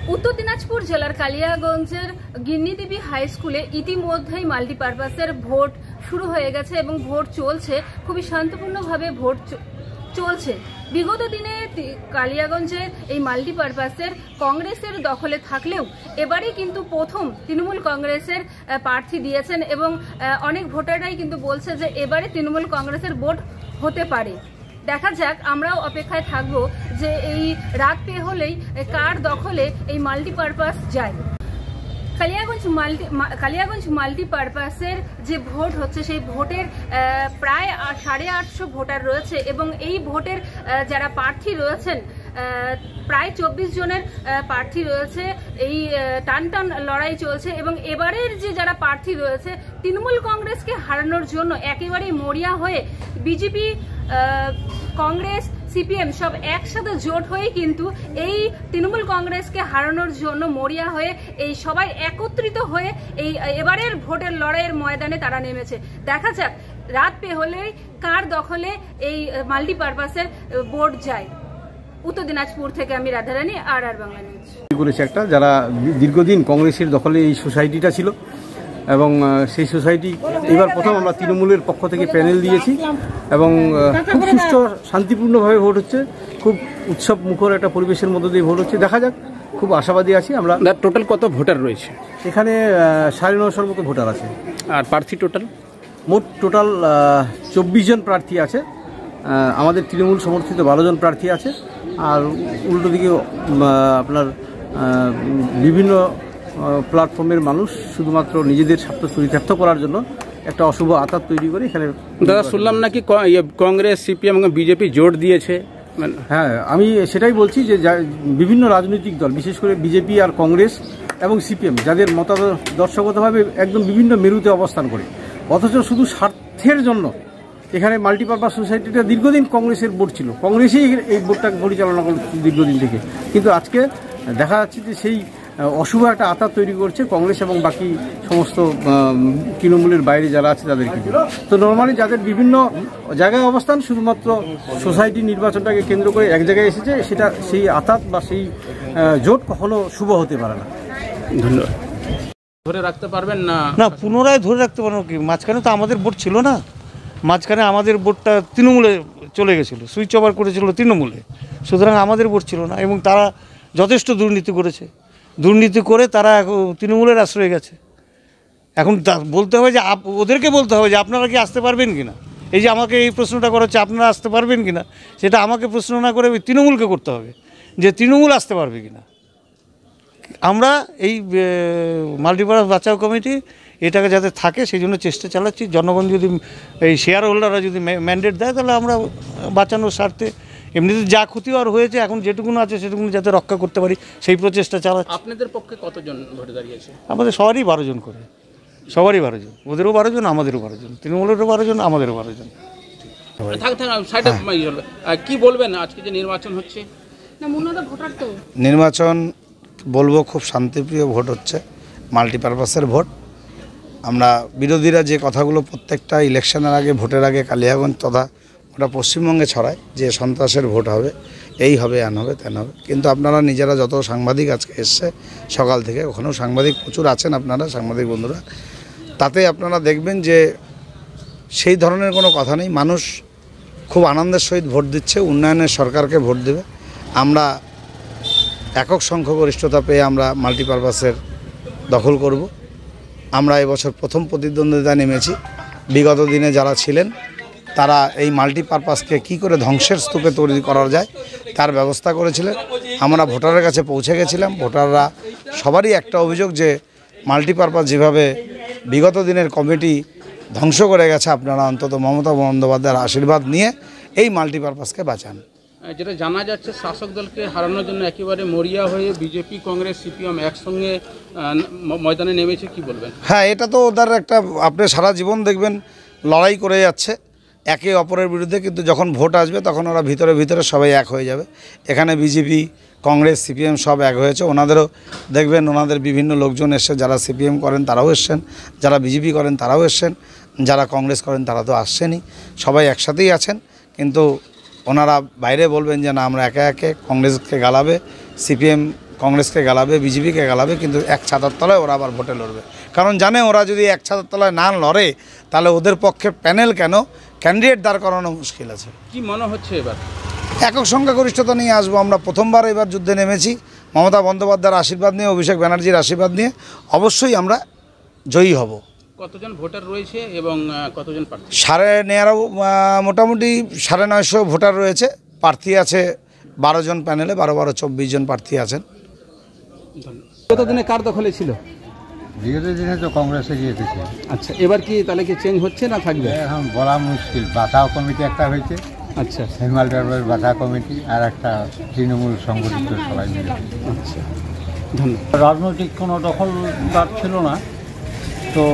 উত্তর দিনাজপুর জেলার কালিয়াগঞ্জের গিন্নিদেবী হাই স্কুলে ইতিমধ্যেই মাল্টিপারপাসের ভোট শুরু হয়ে গেছে এবং ভোট চলছে, খুবই শান্তপূর্ণভাবে ভোট চলছে। বিগত দিনে কালিয়াগঞ্জে এই মাল্টিপারপাসের কংগ্রেসের দখলে থাকলেও এবারে কিন্তু প্রথম তৃণমূল কংগ্রেসের প্রার্থী দিয়েছেন এবং অনেক ভোটাররাই কিন্তু বলছে যে এবারে তৃণমূল কংগ্রেসের ভোট হতে পারে। দেখা যাক, আমরাও অপেক্ষায় থাকব যে এই রাত পেয়ে হলেই কার দখলে এই মাল্টিপারপাস যায়। কালিয়াগঞ্জ মাল্টিপারপাসের যে ভোট হচ্ছে সেই ভোটের প্রায় 850 ভোটার রয়েছে এবং এই ভোটের যারা প্রার্থী রয়েছেন প্রায় 24 জনের প্রার্থী রয়েছে। এই টান লড়াই চলছে এবং এবারের যে যারা প্রার্থী রয়েছে তৃণমূল কংগ্রেসকে হারানোর জন্য একেবারেই মরিয়া হয়ে বিজেপি, কংগ্রেস, সিপিএম সব একসাথে জোট হয়ে কিন্তু এই তৃণমূল কংগ্রেসকে হারানোর জন্য মরিয়া হয়ে এই সবাই একত্রিত হয়ে এই এবারের ভোটের লড়াইয়ের ময়দানে তারা নেমেছে। দেখা যাক রাত পেয়ে হলেই কার দখলে এই মাল্টিপারপাসের ভোট যায়। উত্তর দিনাজপুর থেকে আমি রাধারানী, আর বাংলা নিউজ। করেছে একটা যারা দীর্ঘদিন কংগ্রেসের দখলে এই সোসাইটিটা ছিল এবং সেই সোসাইটি এবার প্রথম আমরা তৃণমূলের পক্ষ থেকে প্যানেল দিয়েছি এবং খুব সুষ্ঠু শান্তিপূর্ণভাবে ভোট হচ্ছে, খুব উৎসব মুখর একটা পরিবেশের মধ্য দিয়ে ভোট হচ্ছে। দেখা যাক, খুব আশাবাদী আছি আমরা। টোটাল কত ভোটার রয়েছে এখানে? 950 মতো ভোটার আছে। আর প্রার্থী টোটাল? মোট টোটাল 24 জন প্রার্থী আছে। আমাদের তৃণমূল সমর্থিত 12 জন প্রার্থী আছে। আর উল্টো দিকে আপনার বিভিন্ন প্ল্যাটফর্মের মানুষ শুধুমাত্র নিজেদের স্বার্থ চরিতার্থ করার জন্য একটা অশুভ আতাত তৈরি করে এখানে। দাদা, শুনলাম নাকি কংগ্রেস, সিপিএম এবং বিজেপি জোট দিয়েছে। হ্যাঁ, আমি সেটাই বলছি যে বিভিন্ন রাজনৈতিক দল, বিশেষ করে বিজেপি আর কংগ্রেস এবং সিপিএম, যাদের মতাদর্শগতভাবে একদম বিভিন্ন মেরুতে অবস্থান করে, অথচ শুধু স্বার্থের জন্য এখানে মাল্টিপারপাস সোসাইটিটা দীর্ঘদিন কংগ্রেসের বোর্ড ছিল, কংগ্রেসই এই বোর্ডটাকে পরিচালনা করে দীর্ঘদিন থেকে। কিন্তু আজকে দেখা যাচ্ছে যে সেই অশুভ একটা আতাত তৈরি করছে কংগ্রেস এবং বাকি সমস্ত তৃণমূলের বাইরে যারা আছে তাদেরকে। তো নর্মালি যাদের বিভিন্ন জায়গায় অবস্থান, শুধুমাত্র সোসাইটি নির্বাচনটাকে কেন্দ্র করে এক জায়গায় এসেছে, সেটা সেই আতাত বা সেই জোট কখনো শুভ হতে পারে না। ধন্যবাদ। ধরে রাখতে পারবেন না? না, পুনরায় ধরে রাখতে পারবো কি? মাঝখানে তো আমাদের ভোট ছিল না, মাঝখানে আমাদের ভোটটা তৃণমূলে চলে গেছিলো, সুইচ ওভার করেছিল তৃণমূলে, সুতরাং আমাদের ভোট ছিল না। এবং তারা যথেষ্ট দুর্নীতি করেছে, দুর্নীতি করে তারা তৃণমূলের আশ্রয়ে গেছে। এখন বলতে হবে যে ওদেরকে বলতে হবে যে আপনারা কি আসতে পারবেন কিনা। এই যে আমাকে এই প্রশ্নটা করা হচ্ছে, আপনারা আসতে পারবেন কিনা, সেটা আমাকে প্রশ্ন না করে তৃণমূলকে করতে হবে যে তৃণমূল আসতে পারবে কিনা। আমরা এই মাল্টিপারপাস বাঁচাও কমিটি এটাকে যাতে থাকে সেই জন্য চেষ্টা চালাচ্ছি। জনগণ যদি এই শেয়ার হোল্ডাররা যদি ম্যান্ডেট দেয় তাহলে আমরা বাঁচানোর স্বার্থে, এমনিতে যা ক্ষতি আর হয়েছে এখন যেটুকুন আছে সেটুকুন যাতে রক্ষা করতে পারি সেই প্রচেষ্টা চালাচ্ছি। আপনাদের পক্ষে কতজন ভোটে দাঁড়িয়েছে? আমাদের সবারই 12 জন করে, সবারই 12 জন, ওদেরও 12 জন, আমাদেরও 12 জন, তৃণমূলেরও 12 জন, আমাদেরও 12 জন। কি বলবেন আজকে যে নির্বাচন হচ্ছে? নির্বাচন বলবো খুব শান্তিপ্রিয় ভোট হচ্ছে, মাল্টিপারপাসের ভোট। আমরা বিরোধীরা যে কথাগুলো প্রত্যেকটা ইলেকশনের আগে, ভোটের আগে কালিয়াগঞ্জ তথা ওটা পশ্চিমবঙ্গে ছড়ায় যে সন্ত্রাসের ভোট হবে, এই হবে, এন হবে, তেন হবে, কিন্তু আপনারা নিজেরা যত সাংবাদিক আজকে এসছে সকাল থেকে, ওখানেও সাংবাদিক প্রচুর আছেন, আপনারা সাংবাদিক বন্ধুরা, তাতে আপনারা দেখবেন যে সেই ধরনের কোনো কথা নেই। মানুষ খুব আনন্দের সহিত ভোট দিচ্ছে, উন্নয়নের সরকারকে ভোট দেবে। আমরা একক সংখ্যাগরিষ্ঠতা পেয়ে আমরা মাল্টিপারপাসের দখল করব। আমরা এবছর প্রথম প্রতিদ্বন্দ্বিতা নেমেছি। বিগত দিনে যারা ছিলেন তারা এই মাল্টিপারপাসকে কি করে ধ্বংসের স্তূপে তৈরি করা যায় তার ব্যবস্থা করেছিলেন। আমরা ভোটারের কাছে পৌঁছে গেছিলাম। ভোটাররা সবারই একটা অভিযোগ যে মাল্টিপারপাস যেভাবে বিগত দিনের কমিটি ধ্বংস করে গেছে, আপনারা অন্তত মমতা বন্দ্যোপাধ্যায়ের আশীর্বাদ নিয়ে এই মাল্টিপারপাসকে বাঁচান। যেটা জানা যাচ্ছে শাসক দলকে হারানোর জন্য একেবারে মরিয়া হয়ে বিজেপি, কংগ্রেস, সিপিএম একসঙ্গে ময়দানে নেমেছে, কি বলবেন? হ্যাঁ, এটা তো ওদের একটা, আপনি সারা জীবন দেখবেন লড়াই করে যাচ্ছে একে অপরের বিরুদ্ধে, কিন্তু যখন ভোট আসবে তখন ওরা ভিতরে ভিতরে সবাই এক হয়ে যাবে। এখানে বিজেপি, কংগ্রেস, সিপিএম সব এক হয়েছে। ওনাদেরও দেখবেন ওনাদের বিভিন্ন লোকজন এসছে, যারা সিপিএম করেন তারাও এসছেন, যারা বিজেপি করেন তারাও এসছেন, যারা কংগ্রেস করেন তারা তো আসছেনই, সবাই একসাথেই আছেন। কিন্তু ওনারা বাইরে বলবেন যে না আমরা একে একে কংগ্রেসকে গালাবে, সিপিএম কংগ্রেসকে গালাবে, বিজেপিকে গালাবে, কিন্তু এক ছাতার তলায় ওরা আবার ভোটে লড়বে। কারণ জানে ওরা যদি এক ছাতার তলায় না লড়ে তাহলে ওদের পক্ষে প্যানেল কেন, ক্যান্ডিডেট দাঁড় করানো মুশকিল আছে। কি মনে হচ্ছে এবার? একক সংখ্যাগরিষ্ঠতা নিয়ে আসবো। আমরা প্রথমবার এবার যুদ্ধে নেমেছি, মমতা বন্দ্যোপাধ্যায়ের আশীর্বাদ নিয়ে, অভিষেক ব্যানার্জির আশীর্বাদ নিয়ে অবশ্যই আমরা জয়ী হব। কতজন ভোটার রয়েছে এবং কতজন প্রার্থী? মোটামুটি 950 ভোটার রয়েছে, প্রার্থী আছে 12 জন প্যানেলে, 12 24 জন প্রার্থী আছেন। কত দিনে কার দখলে ছিল? বিগত দিনে তো কংগ্রেসে জিতেছে। আচ্ছা, এবার কি তাহলে কি চেঞ্জ হচ্ছে না থাকবে? এখন বলা মুশকিল। বাছাও কমিটি একটা হয়েছে, আচ্ছা, হিমাল টাইপের বাছা কমিটি, আর একটা তৃণমূল সংগঠিত সবাই মিলে। আচ্ছা, ধন্যবাদ। রাজনৈতিক কোনো দখলদার ছিল না, তো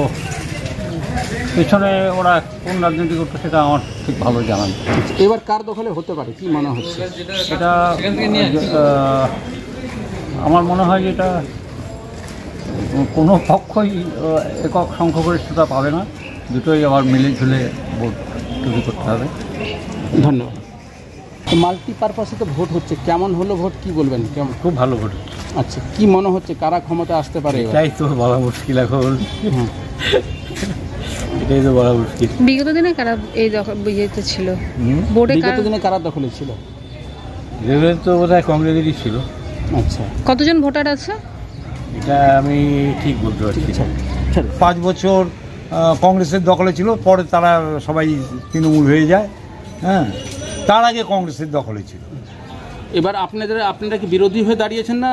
পেছনে ওরা কোন রাজনীতি করতো সেটা আমার ঠিক ভালো জানা নেই। এবার কার দখলে হতে পারে কি মনে হচ্ছে? এটা আমার মনে হয় যে এটা কোনো পক্ষই একক সংখ্যাগরিষ্ঠতা পাবে না, দুটোই আবার মিলে ঝুলে ভোট তৈরি করতে হবে। ধন্যবাদ। মাল্টিপারপাসে তো ভোট হচ্ছে, কেমন হলো ভোট কি বলবেন? কেমন? খুব ভালো ভোট হচ্ছে। আচ্ছা, কি মনে হচ্ছে কারা ক্ষমতা আসতে পারে? এটাই তো বলা মুশকিল এখন, এটাই তো বলা মুশকিল। বিগত দিনে কারা এই বিজেতে ছিল? বিগত দিনে কারা দখলে ছিল? তো বোধহয় কংগ্রেসেরই ছিল। আচ্ছা, কতজন ভোটার আছে? এটা আমি ঠিক বলতে পারছি না। 5 বছর কংগ্রেসের দখলে ছিল, পরে তারা সবাই তৃণমূল হয়ে যায়। হ্যাঁ, তার আগে কংগ্রেসের দখলে ছিল। এবার আপনারা কি বিরোধী হয়ে দাঁড়িয়েছেন না